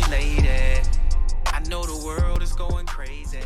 related. I know the world is going crazy.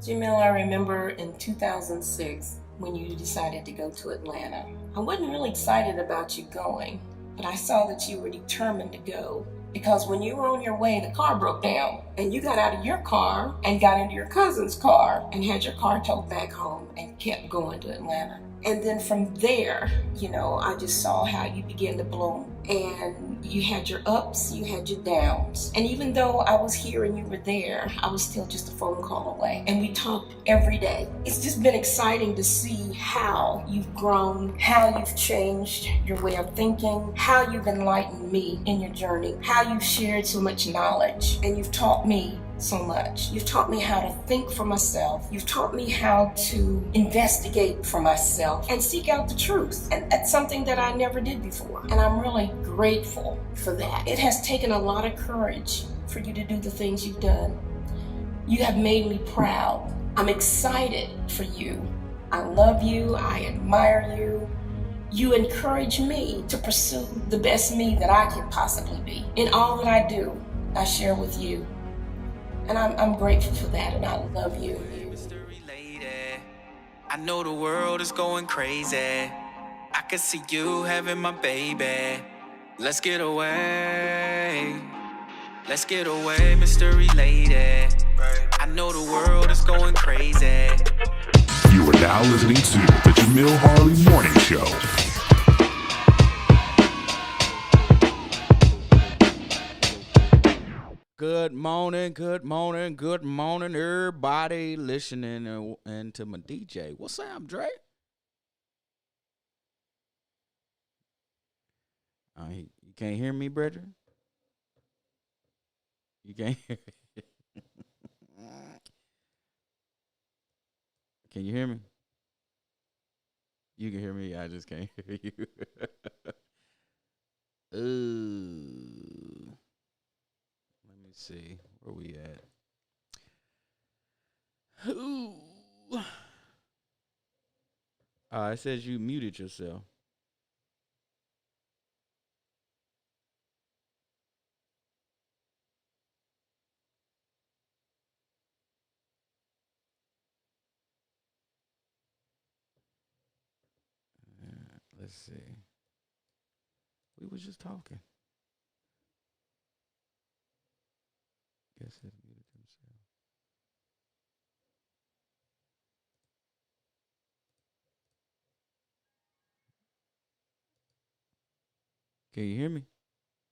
Jamille, I remember in 2006 when you decided to go to Atlanta. I wasn't really excited about you going, but I saw that you were determined to go. Because when you were on your way, the car broke down, and you got out of your car and got into your cousin's car and had your car towed back home and kept going to Atlanta. And then from there, I just saw how you began to bloom. And you had your ups, you had your downs. And even though I was here and you were there, I was still just a phone call away. And we talked every day. It's just been exciting to see how you've grown, how you've changed your way of thinking, how you've enlightened me in your journey, how you've shared so much knowledge, and you've taught me so much. You've taught me how to think for myself. You've taught me how to investigate for myself and seek out the truth. And that's something that I never did before. And I'm really grateful for that. It has taken a lot of courage for you to do the things you've done. You have made me proud. I'm excited for you. I love you. I admire you. You encourage me to pursue the best me that I can possibly be. In all that I do, I share with you. And I'm grateful for that, and I love you. I know the world is going crazy. I can see you having my baby. Let's get away. Let's get away, mystery lady. I know the world is going crazy. You are now listening to the Jamille Harley Morning Show. Good morning, everybody listening and to my DJ. What's up, Dre? You can't hear me, brethren? You can't hear me? Can you hear me? You can hear me, I just can't hear you. Ooh. Let me see. Where we at? Ooh. It says you muted yourself. Let's see. We was just talking. Guess he muted himself. Can you hear me?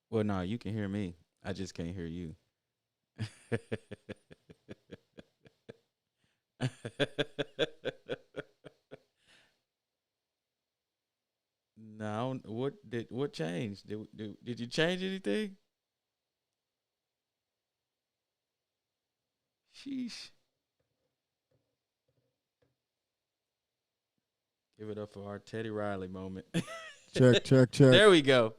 Well, no, you can hear me. I just can't hear you. No, what changed? Did you change anything? Sheesh. Give it up for our Teddy Riley moment. Check. There we go.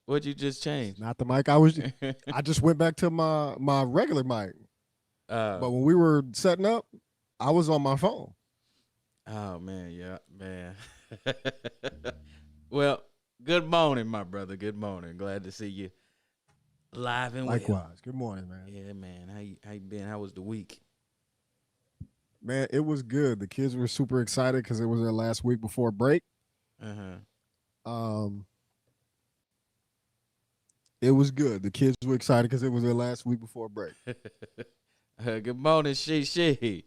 What'd you just change? Not the mic. I just went back to my regular mic. But when we were setting up, I was on my phone. Oh man, yeah, man. Well, good morning, my brother. Good morning. Glad to see you live and likewise. Well. Good morning, man. Yeah, man. How you been? How was the week? Man, it was good. The kids were super excited because it was their last week before break. It was good. The kids were excited because it was their last week before break. Good morning, she.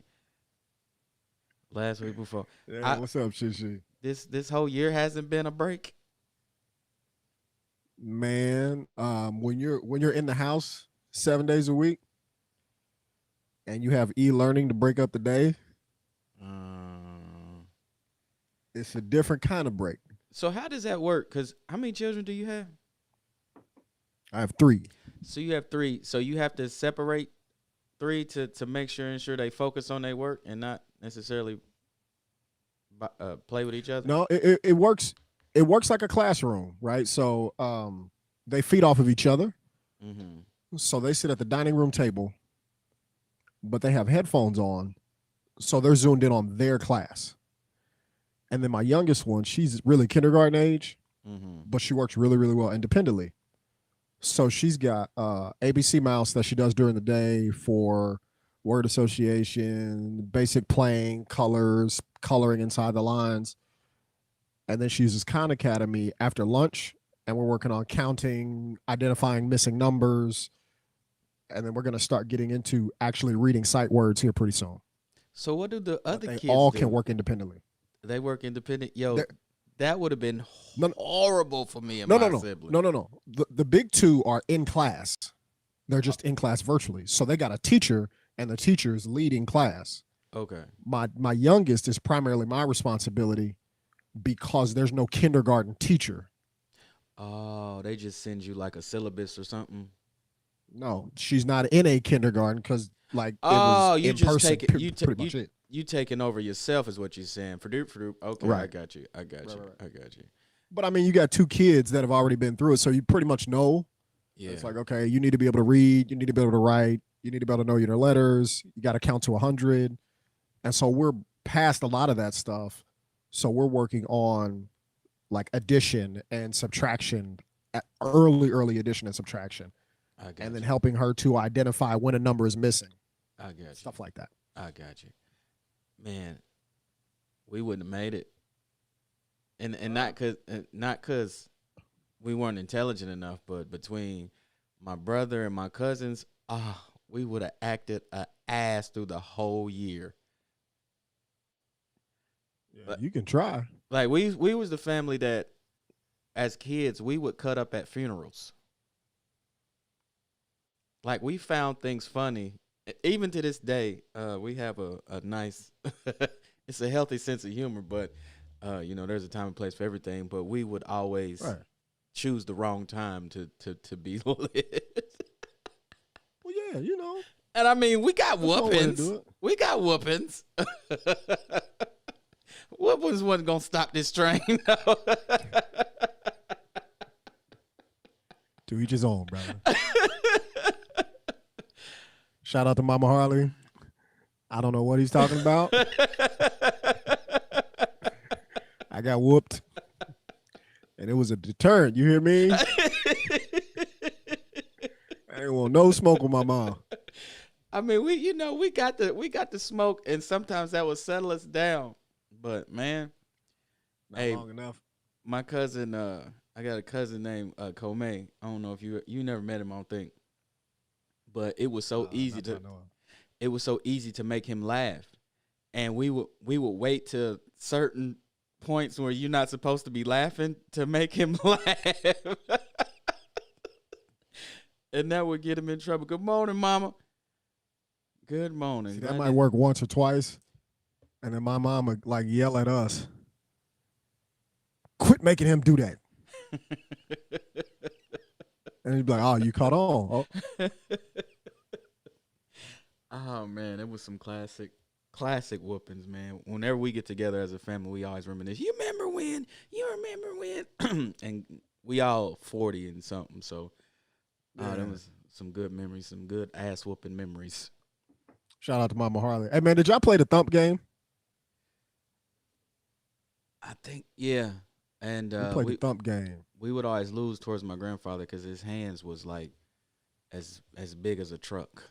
Last week before. Yeah, what's up, she? This whole year hasn't been a break. Man, when you're in the house 7 days a week and you have e-learning to break up the day, it's a different kind of break. So how does that work? Because how many children do you have? I have 3. So you have 3. So you have to separate 3 to ensure they focus on their work and not necessarily play with each other. No, it works. It works like a classroom, right? So they feed off of each other. Mm-hmm. So they sit at the dining room table, but they have headphones on, so they're zoomed in on their class. And then my youngest one, she's really kindergarten age, but she works really, really well independently. So she's got ABC Mouse that she does during the day for word association, basic playing, colors, coloring inside the lines. And then she uses Khan Academy after lunch, and we're working on counting, identifying missing numbers, and then we're going to start getting into actually reading sight words here pretty soon. So what do the other They kids all do? can work independently. They work independent. Yo, They're- that would have been horrible for me and No, my no, no, sibling. no. The big two are in class. They're just in class virtually. So they got a teacher, and the teacher is leading class. Okay. My youngest is primarily my responsibility because there's no kindergarten teacher. Oh, they just send you like a syllabus or something. No, she's not in a kindergarten because like Oh, it was you in just person. take it. You Pretty much it. You taking over yourself is what you're saying. For okay, I Right. got you. I got you. Right. I got you. But I mean, you got two kids that have already been through it, so you pretty much know. Yeah. It's like, okay, you need to be able to read, you need to be able to write, you need to be able to know your letters, you got to count to 100. And so we're past a lot of that stuff. So we're working on like addition and subtraction, early addition and subtraction, I got and then you. helping her to identify when a number is missing, I got you. stuff like that. I got you. Man, we wouldn't have made it. And not cause we weren't intelligent enough, but between my brother and my cousins, we would have acted a ass through the whole year. Yeah, you can try. Like we was the family that as kids we would cut up at funerals. Like we found things funny. Even to this day, we have a nice it's a healthy sense of humor, but there's a time and place for everything, but we would always choose the wrong time to be lit. Well, yeah, you know. And I mean, we got That's one way to whoopings. do it. We got whoopings. Whoopings wasn't gonna stop this train. though. To each his own, brother. Shout out to Mama Harley. I don't know what he's talking about. I got whooped. And it was a deterrent. You hear me? I ain't want no smoke with my mom. I mean, we got the smoke, and sometimes that would settle us down. But man, Not hey, long enough. my cousin, I got a cousin named Komei. I don't know if you never met him, I don't think. But it was so easy it was so easy to make him laugh. And we would wait till certain points where you're not supposed to be laughing to make him laugh. And that would get him in trouble. Good morning, mama. Good morning. See, that might work once or twice. And then my mom would like yell at us. Quit making him do that. And he'd be like, oh, you caught on. Oh. Oh man, it was some classic whoopings, man. Whenever we get together as a family, we always reminisce. You remember when? And we all 40 and something, so that was some good memories, some good ass whooping memories. Shout out to Mama Harley. Hey man, did y'all play the thump game? I think and We played the thump game. we would always lose towards my grandfather because his hands was like as big as a truck.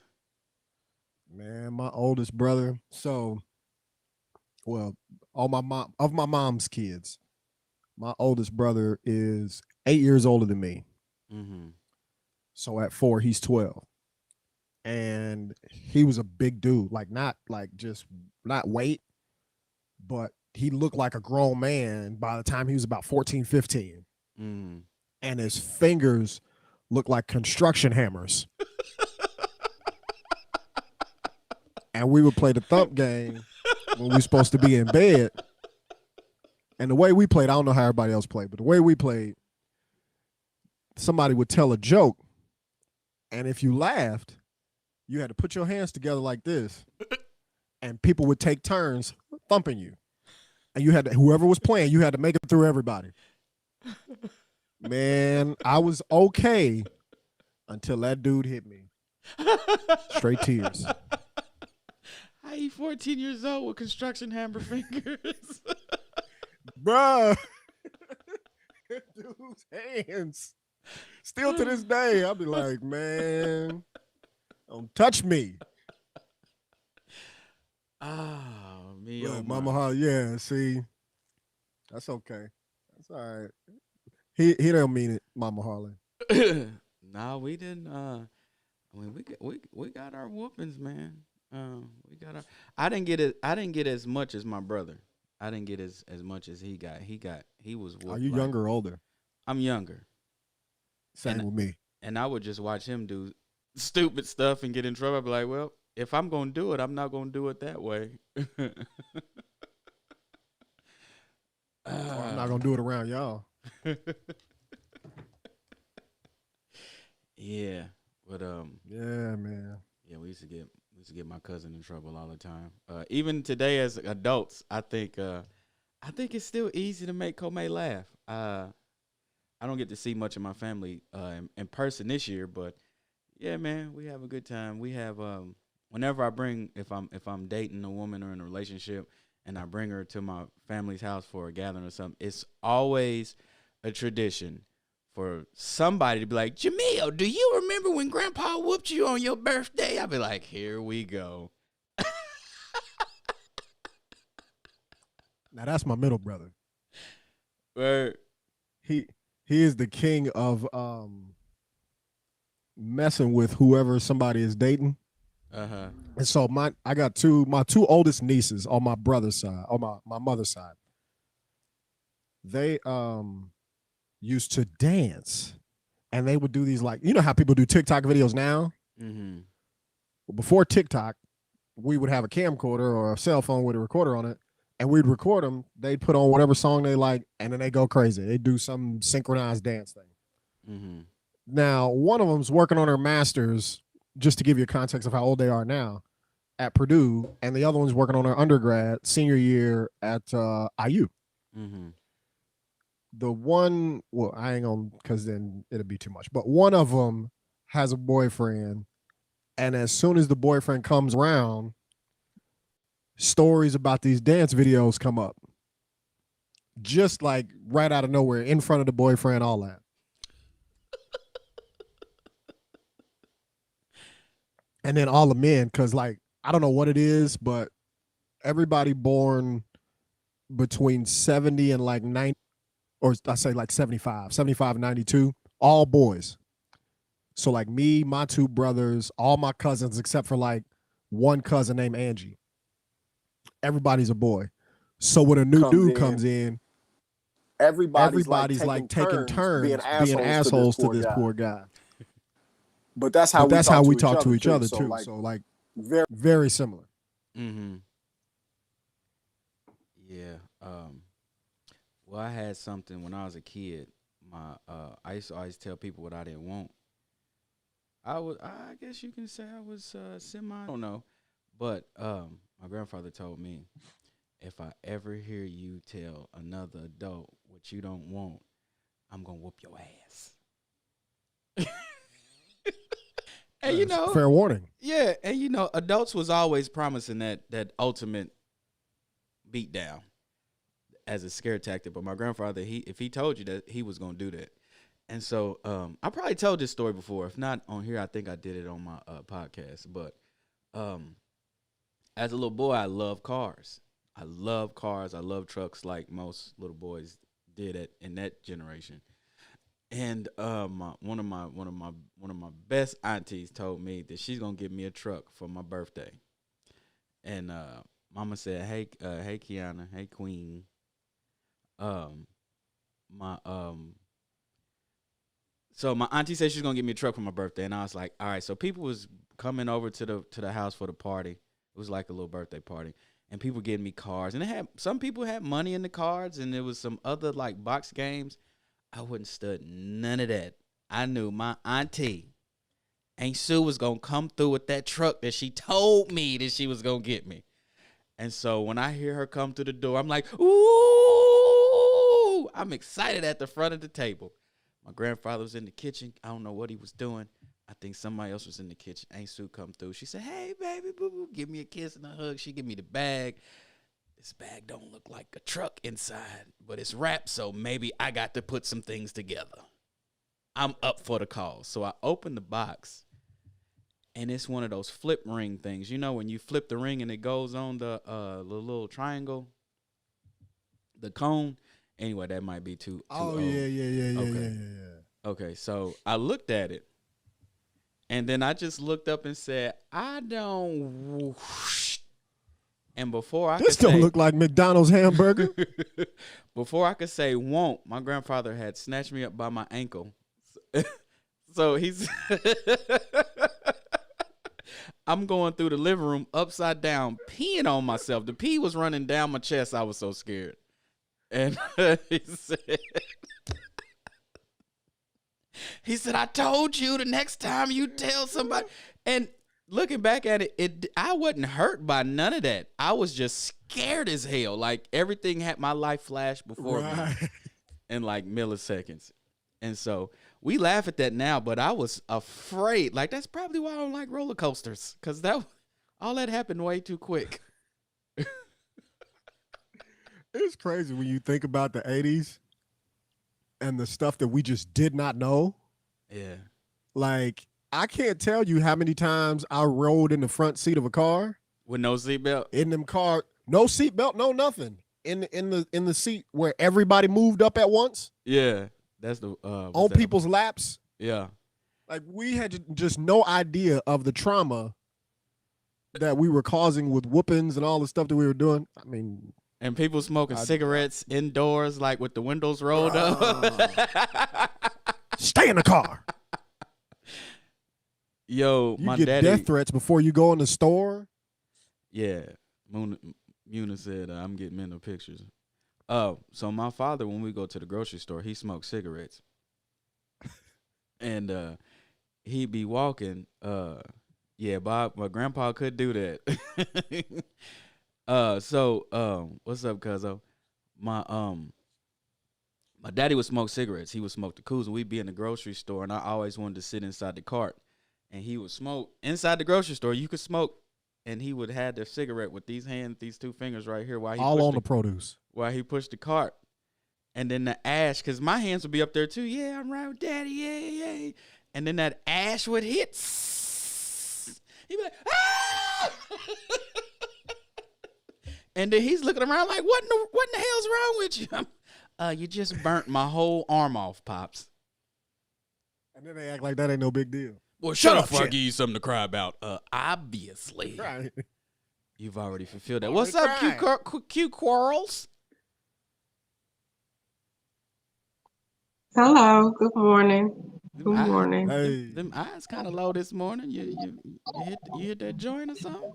Man, my oldest brother. So, well, all my mom's kids. My oldest brother is 8 years older than me. Mm-hmm. So at 4, he's 12, and he was a big dude. Like not weight, but he looked like a grown man by the time he was about 14, 15. Mm-hmm. And his fingers looked like construction hammers. And we would play the thump game when we were supposed to be in bed. And the way we played, I don't know how everybody else played, but the way we played, somebody would tell a joke. And if you laughed, you had to put your hands together like this. And people would take turns thumping you. And you had to, whoever was playing, you had to make it through everybody. Man, I was okay until that dude hit me. Straight tears. How you 14 years old with construction hammer fingers? Bruh. Dude dude's hands. Still to this day, I'll be like, man, don't touch me. Oh, me, Look, oh Mama my. Harley, yeah, see, that's okay. That's all right. He don't mean it, Mama Harley. Nah, we didn't. I mean, we got our whoopings, man. We got our. I didn't get it. I didn't get as much as my brother. I didn't get as much as he got. He was Are whooped you like. younger or older? I'm younger, Same and with me. and I would just watch him do stupid stuff and get in trouble. I'd be like, well, if I'm gonna do it, I'm not gonna do it that way. Or I'm not gonna do it around y'all. Yeah, but Yeah, man. yeah, we used to get my cousin in trouble all the time. Even today as adults, I think it's still easy to make Komei laugh. I don't get to see much of my family in person this year, but yeah, man, we have a good time. We have whenever if I'm dating a woman or in a relationship and I bring her to my family's house for a gathering or something, it's always a tradition for somebody to be like, Jamille, do you remember when Grandpa whooped you on your birthday? I'll be like, here we go. Now that's my middle brother. Word. He is the king of messing with whoever somebody is dating. Uh-huh. And so I got my two oldest nieces on my brother's side, on my mother's side. They used to dance, and they would do these, like, you know how people do TikTok videos now? Mm-hmm. Before TikTok, we would have a camcorder or a cell phone with a recorder on it, and we'd record them. They'd put on whatever song they like, and then they go crazy. They do some synchronized dance thing. Mm-hmm. Now, one of them's working on her master's, just to give you a context of how old they are now, at Purdue, and the other one's working on her undergrad senior year at IU. Mm-hmm. The one, well, I ain't gonna, because then it'll be too much, but one of them has a boyfriend, and as soon as the boyfriend comes around, stories about these dance videos come up. Just like right out of nowhere, in front of the boyfriend, all that. And then all the men, because, like, I don't know what it is, but everybody born between 70 and like 90, or I say like 75 and 92, all boys. So like me, my two brothers, all my cousins, except for like one cousin named Angie. Everybody's a boy. So when a new dude comes in, everybody's like taking turns being assholes to this poor guy. But that's But that's how we talk talk to each other So, too. like, So like very, very similar. Mm-hmm. Yeah. Well, I had something when I was a kid. I used to always tell people what I didn't want. I guess you can say I was semi. I don't know, but my grandfather told me, if I ever hear you tell another adult what you don't want, I'm gonna whoop your ass. And you know, Fair warning. yeah, and you know, adults was always promising that ultimate beat down as a scare tactic. But my grandfather, if he told you that, he was gonna do that. And so I probably told this story before. If not on here, I think I did it on my podcast. But as a little boy, I love cars. I love cars. I love trucks, like most little boys did in that generation. And one of my best aunties told me that she's gonna give me a truck for my birthday. And Mama said, "Hey, Kiana, hey Queen, my So my auntie said she's gonna give me a truck for my birthday, and I was like, all right. So people was coming over to the house for the party. It was like a little birthday party, and people getting me cards, and some people had money in the cards, and there was some other like box games. I wouldn't stud none of that. I knew my auntie, Aunt Sue, was gonna come through with that truck that she told me that she was gonna get me. And so when I hear her come through the door, I'm like, ooh! I'm excited at the front of the table. My grandfather was in the kitchen. I don't know what he was doing. I think somebody else was in the kitchen. Aunt Sue come through. She said, hey, baby, boo-boo, give me a kiss and a hug. She give me the bag. this bag don't look like a truck inside, but it's wrapped, so maybe I got to put some things together. I'm up for the call. So I open the box, and it's one of those flip ring things. You know, when you flip the ring and it goes on the little triangle, the cone. Anyway, that might be too Oh, old. yeah. Okay, so I looked at it, and then I just looked up and said, I don't whoosh. And before I This could don't say, look like McDonald's hamburger. before I could say won't, my grandfather had snatched me up by my ankle. So he's I'm going through the living room upside down, peeing on myself. The pee was running down my chest. I was so scared. And he said, I told you the next time you tell somebody. And looking back at it, I wasn't hurt by none of that. I was just scared as hell. Like everything had my life flash before me in like milliseconds. And so we laugh at that now, but I was afraid. Like that's probably why I don't like roller coasters, because all that happened way too quick. It's crazy when you think about the 80s and the stuff that we just did not know. Yeah. Like, I can't tell you how many times I rode in the front seat of a car. With no seatbelt? In them car, no seatbelt, no nothing. In the seat where everybody moved up at once. Yeah. That's the on people's laps. Yeah. Like we had just no idea of the trauma that we were causing with whoopings and all the stuff that we were doing. I mean, and people smoking cigarettes indoors, like with the windows rolled up. Stay in the car. Yo, you my get daddy. Death threats before you go in the store. Yeah, Muna said I'm getting mental pictures. So my father, when we go to the grocery store, he smokes cigarettes, and he'd be walking. Yeah, Bob, my grandpa could do that. What's up, cuzzo? My daddy would smoke cigarettes. He would smoke the Coos, and we'd be in the grocery store, and I always wanted to sit inside the cart, and he would smoke inside the grocery store. You could smoke, and he would have the cigarette with these two fingers right here while he all on the produce. While he pushed the cart, and then the ash, because my hands would be up there too. Yeah, I'm right with daddy. Yeah. And then that ash would hit. He'd be like, ah! And then he's looking around like, what in the hell's wrong with you? You just burnt my whole arm off, Pops. And then they act like that ain't no big deal. Well, shut up before I give you something to cry about. Obviously. Right. You've already fulfilled that. What's up, cute quarrels? Hello. Good morning. Good morning. Hey. Them eyes kind of low this morning. You hit that joint or something?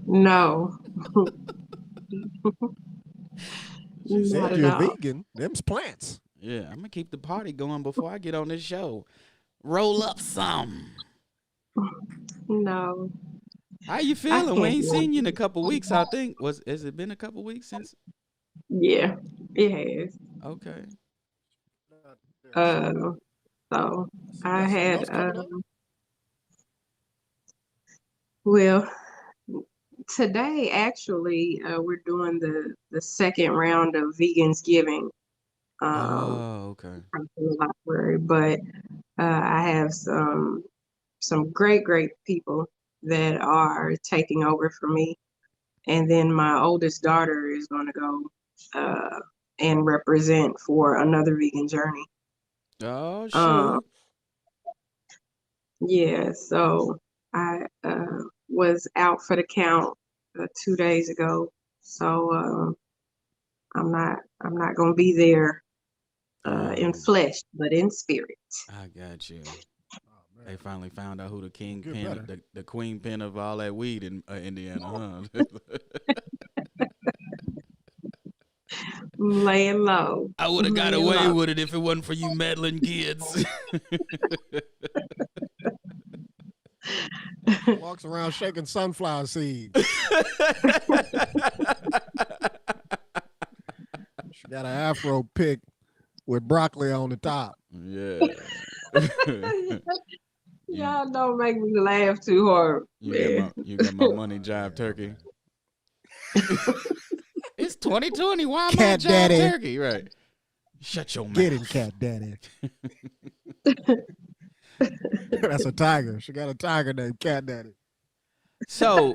No. She said Not at you're all. vegan. Them's plants. Yeah, I'm gonna keep the party going before I get on this show. Roll up some. No. How you feeling? We can't ain't do seen it. you in a couple weeks, I think. Has it been a couple weeks since? Yeah, it has. Okay. So I Got something had else coming up? well, today actually we're doing the second round of Vegansgiving Okay. from the library, but I have some great people that are taking over for me, and then my oldest daughter is going to go and represent for another vegan journey. Oh shoot. Yeah, so I was out for the count 2 days ago, so I'm not gonna be there in flesh, but in spirit. I got you. Oh, They finally found out who the Get kingpin, better. the queen pin of all that weed in Indiana, huh? Laying low. I would have got Laying away low. with it if it wasn't for you meddling kids. Walks around shaking sunflower seeds. She got an afro pick with broccoli on the top. Yeah. Y'all don't make me laugh too hard. You got my money jive turkey. It's 2020. Why am I a Cat giant daddy. turkey? Right. Shut your mouth. Get him, cat daddy. That's a tiger. She got a tiger named Cat Daddy. So,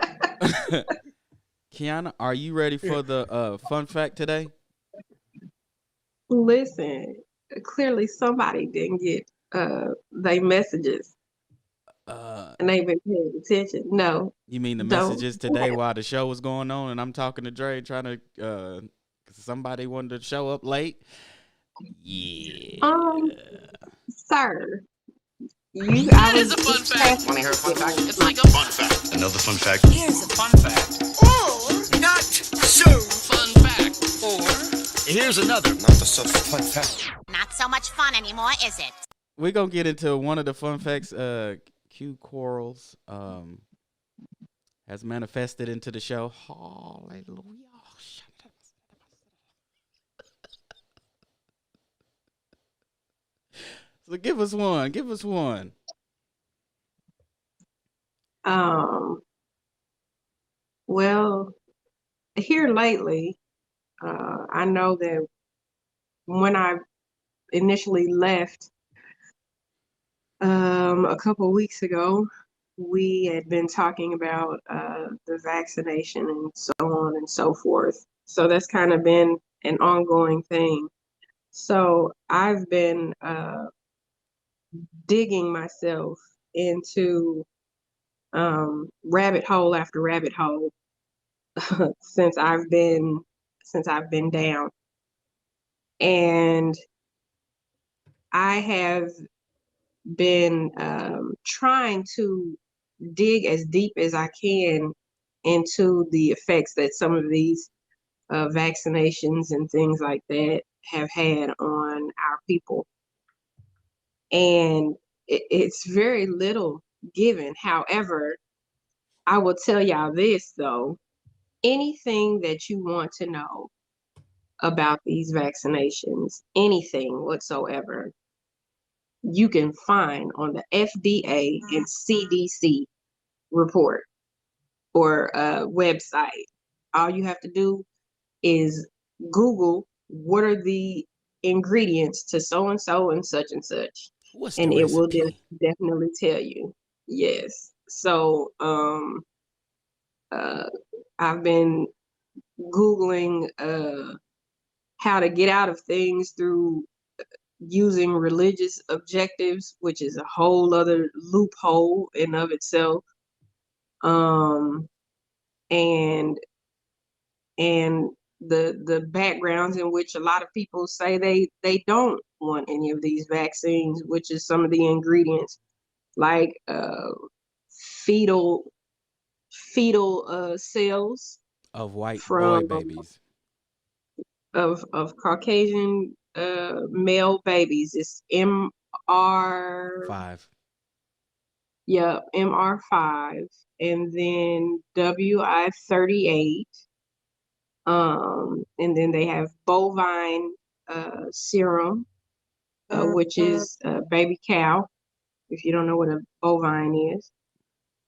Kiana, are you ready for the fun fact today? Listen, clearly somebody didn't get they messages and they've been paying attention. No, You mean the don't. messages today while the show was going on and I'm talking to Dre trying to somebody wanted to show up late? Yeah. Sir, That is a fun fact. Want to hear a fun fact? It's like a fun fact. Another fun fact. Here's a fun fact. Or not so fun fact. Or Here's another not so fun fact. Not so much fun anymore, is it? We're going to get into one of the fun facts. Q Quarles has manifested into the show. Hallelujah. So give us one. Give us one. Well, here lately, I know that when I initially left a couple of weeks ago, we had been talking about the vaccination and so on and so forth. So that's kind of been an ongoing thing. So I've been digging myself into rabbit hole after rabbit hole since I've been down. And I have been trying to dig as deep as I can into the effects that some of these vaccinations and things like that have had on our people. And it's very little given. However, I will tell y'all this though, anything that you want to know about these vaccinations, anything whatsoever, you can find on the FDA and CDC report or website. All you have to do is Google what are the ingredients to so and so and such and such. What's and the it will recipe? definitely tell you. Yes. So I've been Googling how to get out of things through using religious objectives, which is a whole other loophole in of itself. And the backgrounds in which a lot of people say they don't want any of these vaccines, which is some of the ingredients like fetal cells Of white from boy babies. of Caucasian male babies. It's MR 5. yeah, MR5, and then WI38. And then they have bovine serum, which is baby cow, if you don't know what a bovine is.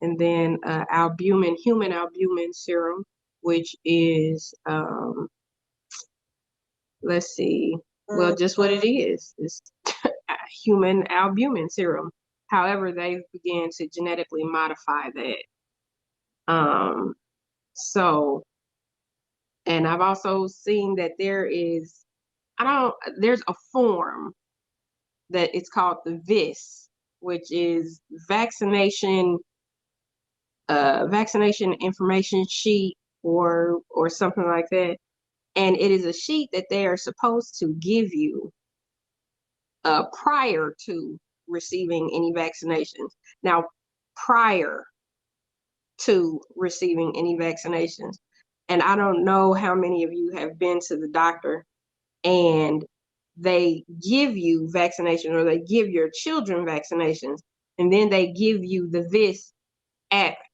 And then albumin, human albumin serum, which is, let's see, well, just what it is. It's human albumin serum. However, they began to genetically modify that. So, and I've also seen that there's a form that it's called the VIS, which is vaccination information sheet or something like that. And it is a sheet that they are supposed to give you prior to receiving any vaccinations. Now, prior to receiving any vaccinations, and I don't know how many of you have been to the doctor and they give you vaccination or they give your children vaccinations, and then they give you the VIS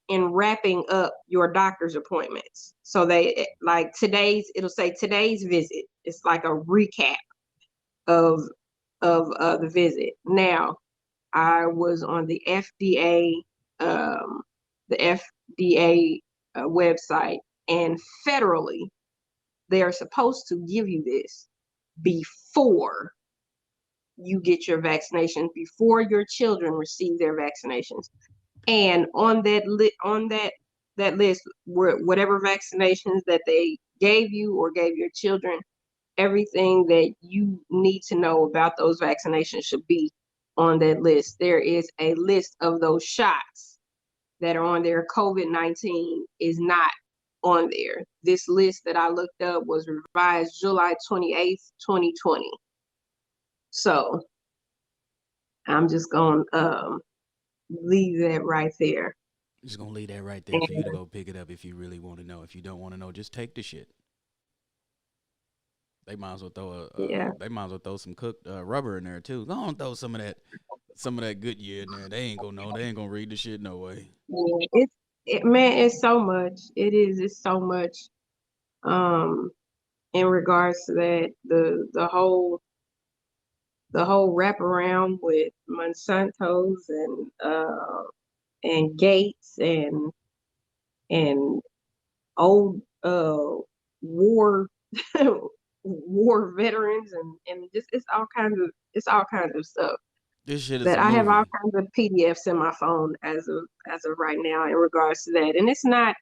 in wrapping up your doctor's appointments. So they like it'll say today's visit. It's like a recap of the visit. Now, I was on the FDA website, And federally, they are supposed to give you this before you get your vaccination, before your children receive their vaccinations. And on that list, whatever vaccinations that they gave you or gave your children, everything that you need to know about those vaccinations should be on that list. There is a list of those shots that are on there. COVID-19 is not on there. This list that I looked up was revised July 28th, 2020. So I'm just going to leave that right there. Just gonna leave that right there for you to go pick it up if you really want to know. If you don't want to know, just take the shit. They might as well throw some cooked rubber in there too. Go on, throw some of that Goodyear in there. They ain't gonna know. They ain't gonna read the shit no way. Yeah, it's so much. It's so much. In regards to that, the whole wraparound with Monsanto's and Gates and old war war veterans and just it's all kinds of stuff. This shit is that a I movie. have all kinds of PDFs in my phone as of right now in regards to that. And it's not,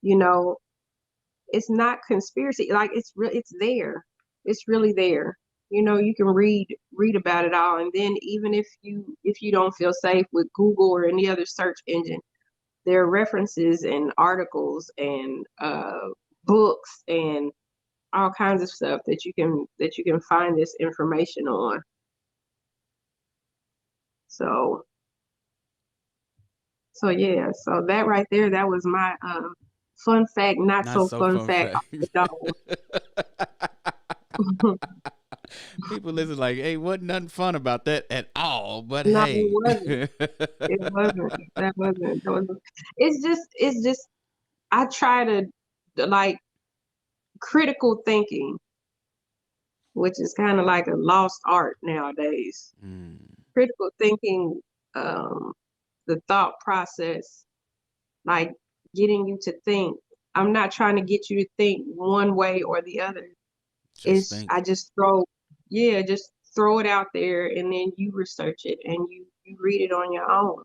it's not conspiracy. Like it's there. It's really there. You can read about it all. And then even if you don't feel safe with Google or any other search engine, there are references and articles and books and all kinds of stuff that you can find this information on. So yeah, so that right there, that was my fun fact, not so fun fact. People listen like, hey, wasn't nothing fun about that at all. But No, hey, it wasn't. That wasn't. It's just. I try to like critical thinking, which is kind of like a lost art nowadays. Critical thinking, the thought process, like getting you to think. I'm not trying to get you to think one way or the other. I just throw it out there and then you research it and you read it on your own.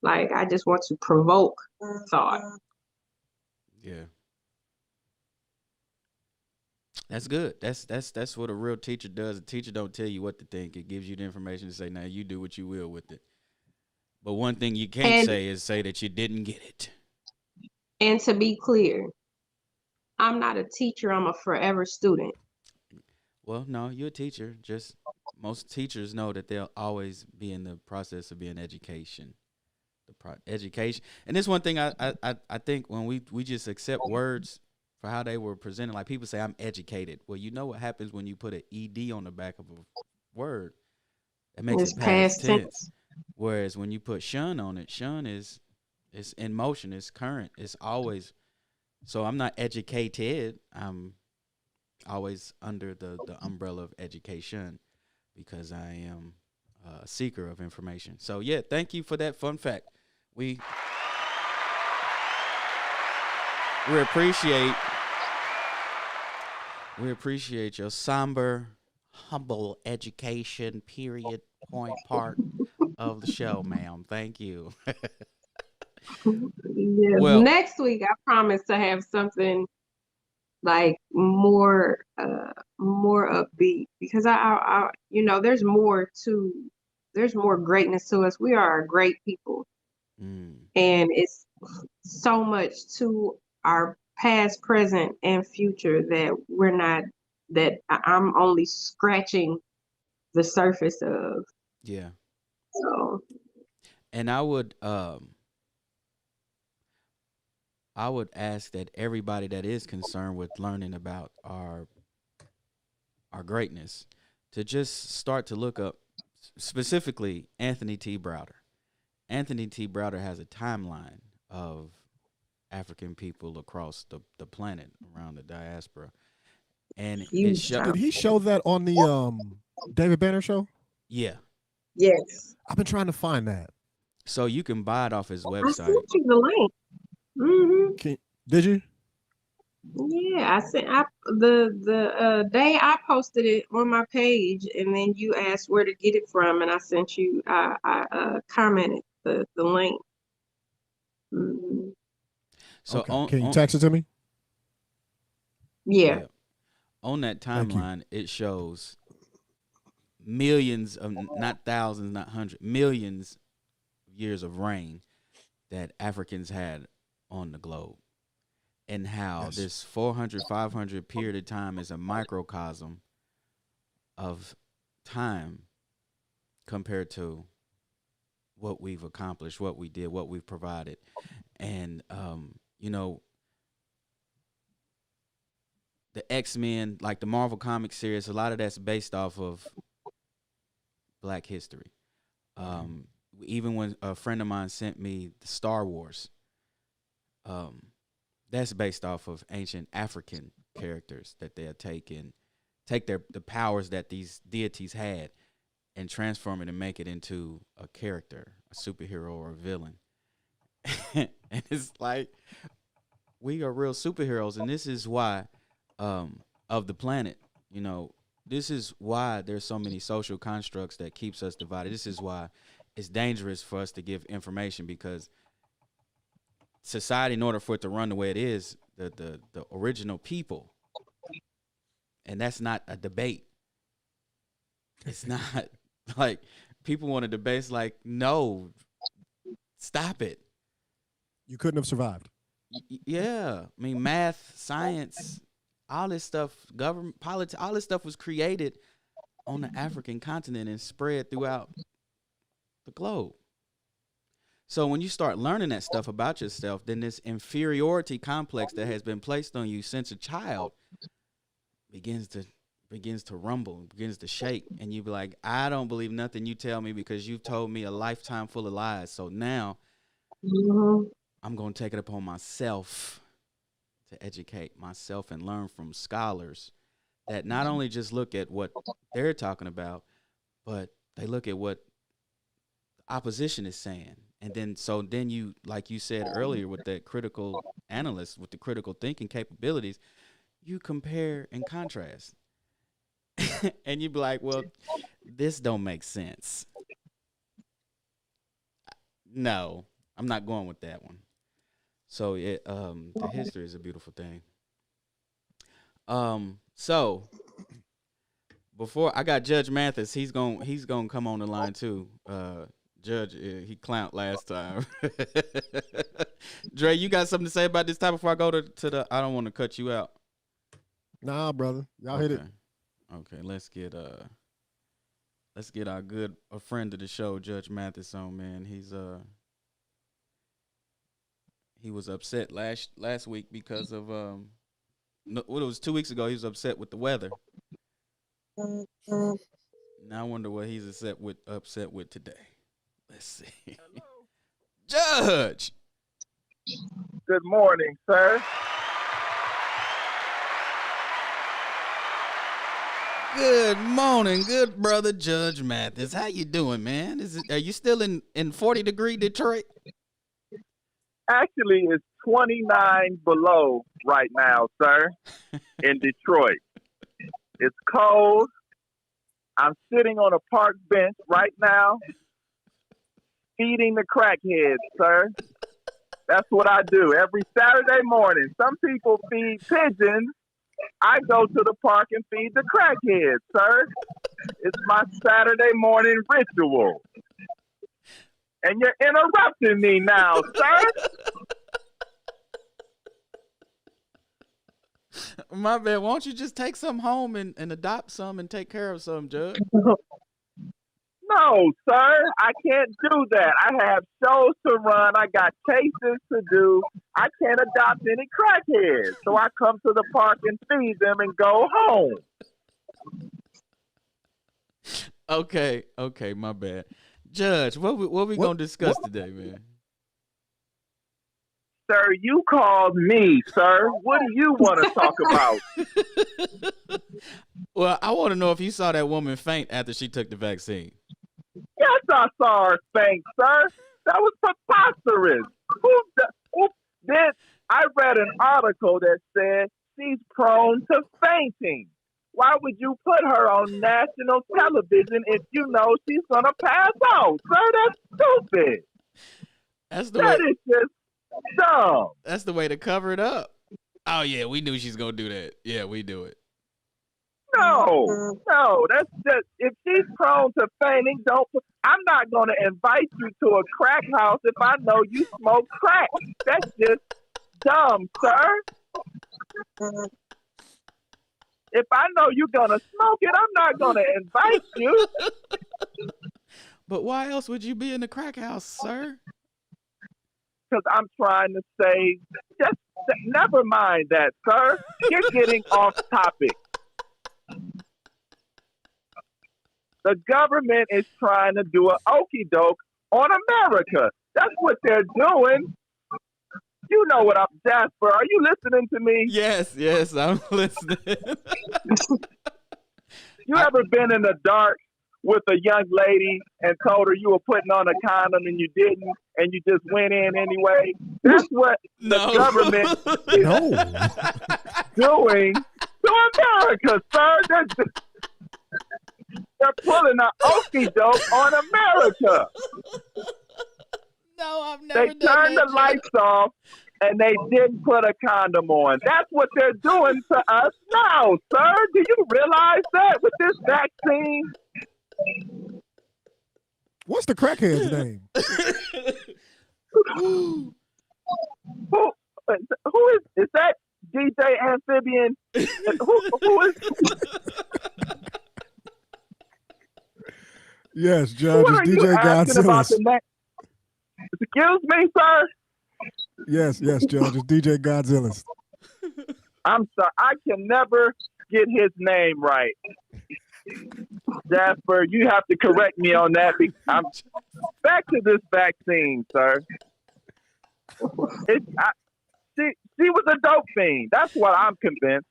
Like I just want to provoke thought. Yeah. That's good. That's what a real teacher does. A teacher don't tell you what to think. It gives you the information to say, now you do what you will with it. But one thing you can't say that you didn't get it. And to be clear, I'm not a teacher. I'm a forever student. Well, no, you're a teacher. Just most teachers know that they'll always be in the process of being education. Education. And this one thing I think when we just accept words for how they were presented, like people say, I'm educated. Well, you know what happens when you put an ED on the back of a word? It makes it past tense. Whereas when you put shun on it, shun is in motion, it's current, it's always. So I'm not educated. I'm always under the umbrella of education because I am a seeker of information. So yeah, thank you for that fun fact. We appreciate your somber, humble education period point part of the show, ma'am. Thank you. Yeah. Well, next week I promise to have something like more upbeat because I there's more greatness to us. We are great people. And it's so much to our past, present, and future that I'm only scratching the surface of. Yeah. So. And I would ask that everybody that is concerned with learning about our greatness to just start to look up specifically Anthony T. Browder. Anthony T. Browder has a timeline of African people across the planet around the diaspora. And did he show that on the David Banner show? Yeah. Yes. I've been trying to find that. So you can buy it off his website. I sent you the link. Mm-hmm. Did you? Yeah, the day I posted it on my page, and then you asked where to get it from, and I sent you. I commented the link. Mhm. So Okay. Can you text it to me? Yeah. yeah, on that Thank you. timeline, it shows millions of, not thousands, not hundreds, millions of years of reign that Africans had on the globe, and how Yes. this 400, 500 period of time is a microcosm of time compared to what we've accomplished, what we did, what we've provided. And, you know, the X-Men, like the Marvel comic series, a lot of that's based off of Black history. Even when a friend of mine sent me the Star Wars, that's based off of ancient African characters that they'll take the powers that these deities had and transform it and make it into a character, a superhero or a villain. And it's like we are real superheroes, and this is why of the planet, you know, this is why there's so many social constructs that keeps us divided. This is why it's dangerous for us to give information, because society, in order for it to run the way it is, the original people, and that's not a debate. It's not like people want to debate. It's like, no, stop it. You couldn't have survived. Yeah, I mean, math, science, all this stuff, government, politics, all this stuff was created on the African continent and spread throughout the globe. So when you start learning that stuff about yourself, then this inferiority complex that has been placed on you since a child begins to rumble, begins to shake, and you be like, I don't believe nothing you tell me because you've told me a lifetime full of lies. So now Mhm. I'm going to take it upon myself to educate myself and learn from scholars that not only just look at what they're talking about, but they look at what the opposition is saying. And then you, like you said earlier, with that critical analyst, with the critical thinking capabilities, you compare and contrast. And you be like, well, this don't make sense. No, I'm not going with that one. So the history is a beautiful thing. So before I got Judge Mathis, he's gonna come on the line too. Judge, he clowned last time. Dre, you got something to say about this time before I go to the? I don't want to cut you out. Nah, brother. Y'all Okay. hit it. Okay, let's get our good a friend of the show, Judge Mathis, on, man. He was upset last week because of no, well, it was 2 weeks ago. He was upset with the weather. Now I wonder what he's upset with today. Let's see. Judge. Good morning, sir. Good morning, good brother Judge Mathis. How you doing, man? Are you still in 40-degree Detroit? Actually, it's 29 below right now, sir, in Detroit. It's cold. I'm sitting on a park bench right now, feeding the crackheads, sir. That's what I do every Saturday morning. Some people feed pigeons. I go to the park and feed the crackheads, sir. It's my Saturday morning ritual. And you're interrupting me now, sir. My bad. Why don't you just take some home and adopt some and take care of some, Judge? No, sir. I can't do that. I have shows to run. I got cases to do. I can't adopt any crackheads. So I come to the park and feed them and go home. Okay, my bad. Judge, what we gonna discuss today, man? Sir, you called me, sir. What do you want to talk about? Well, I want to know if you saw that woman faint after she took the vaccine. Yes, I saw her faint, sir. That was preposterous. Who did? I read an article that said she's prone to fainting. Why would you put her on national television if you know she's gonna pass out? Sir, that's stupid. That is just dumb. That's the way to cover it up. Oh yeah, we knew she's gonna do that. Yeah, we do it. No, that's just, if she's prone to fainting, I'm not gonna invite you to a crack house if I know you smoke crack. That's just dumb, sir. If I know you're gonna smoke it, I'm not gonna invite you. But why else would you be in the crack house, sir? Because I'm trying to say, just never mind that, sir. You're getting off topic. The government is trying to do an okie doke on America. That's what they're doing. You know what I'm, Jasper. Are you listening to me? Yes, I'm listening. You ever been in the dark with a young lady and told her you were putting on a condom and you didn't, and you just went in anyway? That's what the government is doing to America, sir. They're pulling an okie doke on America. No, I've never They turned the lights off and they didn't put a condom on. That's what they're doing to us now, sir. Do you realize that with this vaccine? What's the crackhead's name? Who is that? DJ Amphibian? who is? Yes, Judge. It's DJ Godzilla. Excuse me, sir? Yes, Judge. It's DJ Godzilla. I'm sorry. I can never get his name right. Jasper, you have to correct me on that. Back to this vaccine, sir. She was a dope fiend. That's what I'm convinced.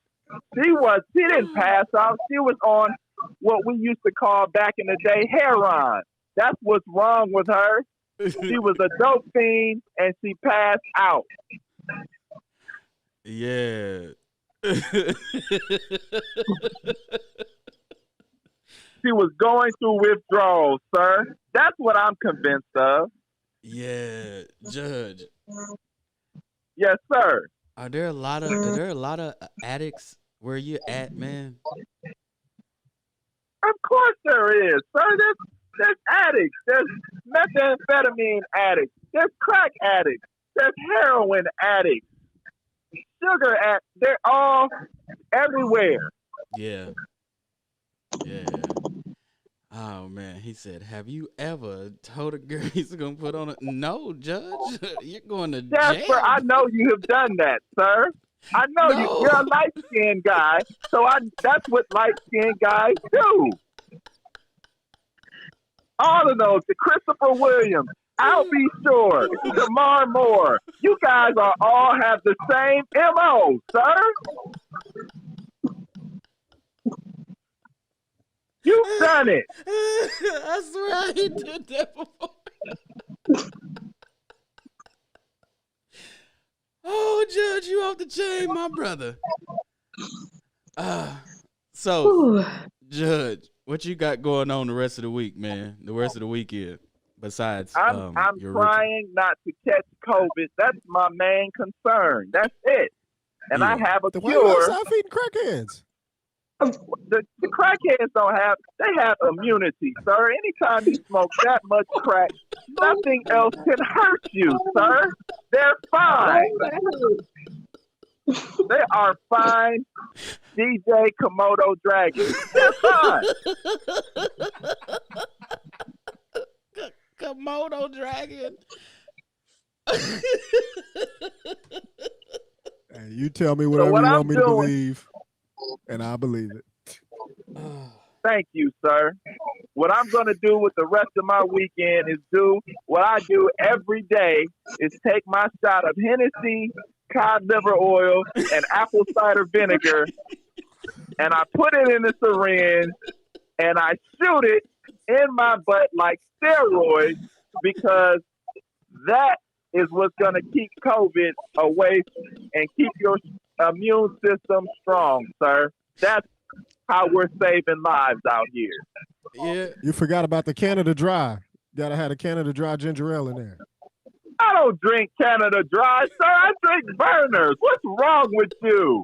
She didn't pass out. She was on what we used to call back in the day heroin. That's what's wrong with her. She was a dope fiend and she passed out. Yeah. She was going through withdrawals, sir. That's what I'm convinced of. Yeah, Judge. Yes, sir. Are there a lot of addicts where you at, man? Of course there is, sir. There's addicts. There's methamphetamine addicts. There's crack addicts. There's heroin addicts. Sugar addicts. They're all everywhere. Yeah. Oh man, he said, "Have you ever told a girl he's gonna put on a?" No, Judge, you're going to jail. Jasper, I know you have done that, sir. I know you're a light-skinned guy, so that's what light-skinned guys do. All of those, the Christopher Williams, I'll be sure, Jamar Moore, you guys all have the same MO, sir. You've done it. I swear I did that before. Oh, Judge, you off the chain, my brother. So, Judge, what you got going on the rest of the week, man? The rest of the weekend, besides I'm trying not to catch COVID. That's my main concern. That's it. And I have a Why cure. you outside feeding crackheads? The crackheads they have immunity, sir. Anytime you smoke that much crack, nothing else can hurt you, sir. They're fine. They are fine. DJ Komodo Dragon. They're fine. Komodo Dragon. And you tell me whatever you want me to believe, and I believe it. Thank you, sir. What I'm going to do with the rest of my weekend is do what I do every day, is take my shot of Hennessy, cod liver oil, and apple cider vinegar, and I put it in a syringe, and I shoot it in my butt like steroids, because that is what's going to keep COVID away and keep your immune system strong, sir. That's how we're saving lives out here. Yeah. You forgot about the Canada Dry. Gotta have a Canada Dry ginger ale in there. I don't drink Canada Dry, sir. I drink Burners. What's wrong with you,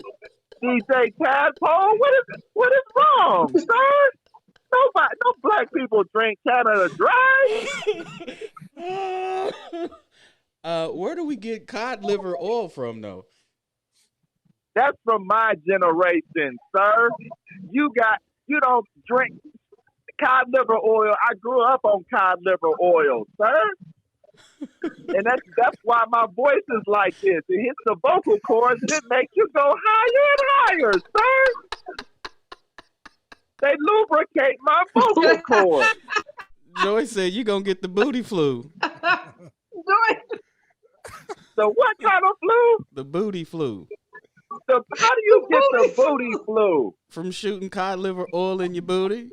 DJ Tadpole? What is wrong, sir? Nobody, no black people drink Canada Dry. Where do we get cod liver oil from, though? That's from my generation, sir. You don't drink cod liver oil. I grew up on cod liver oil, sir. And that's why my voice is like this. It hits the vocal cords and it makes you go higher and higher, sir. They lubricate my vocal cords. Joy said you gonna get the booty flu. So what kind of flu? The booty flu. How do you get the booty flu? From shooting cod liver oil in your booty?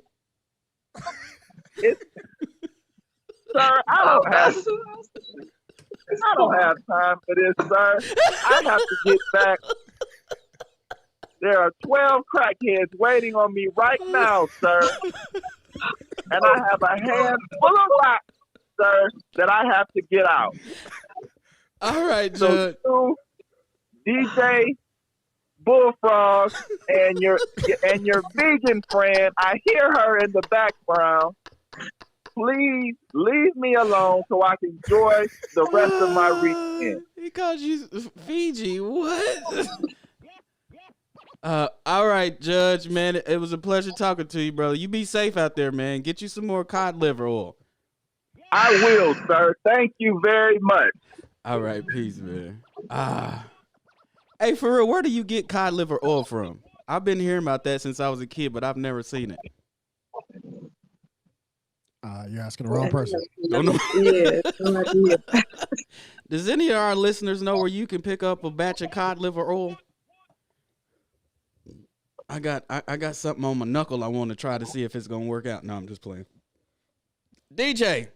Sir, I don't have time for this, sir. I have to get back. There are 12 crackheads waiting on me right now, sir. And I have a hand full of rocks, sir, that I have to get out. All right, so Judge. You, DJ Bullfrog, and your vegan friend, I hear her in the background. Please leave me alone so I can enjoy the rest of my weekend. He called you Fiji. What? All right, Judge, man. It was a pleasure talking to you, brother. You be safe out there, man. Get you some more cod liver oil. I will, sir. Thank you very much. All right, peace, man. Hey, for real, where do you get cod liver oil from? I've been hearing about that since I was a kid, but I've never seen it. You're asking the wrong person. Don't know. Yeah, no idea. Does any of our listeners know where you can pick up a batch of cod liver oil? I got something on my knuckle I want to try to see if it's gonna work out. No, I'm just playing. DJ,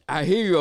I hear you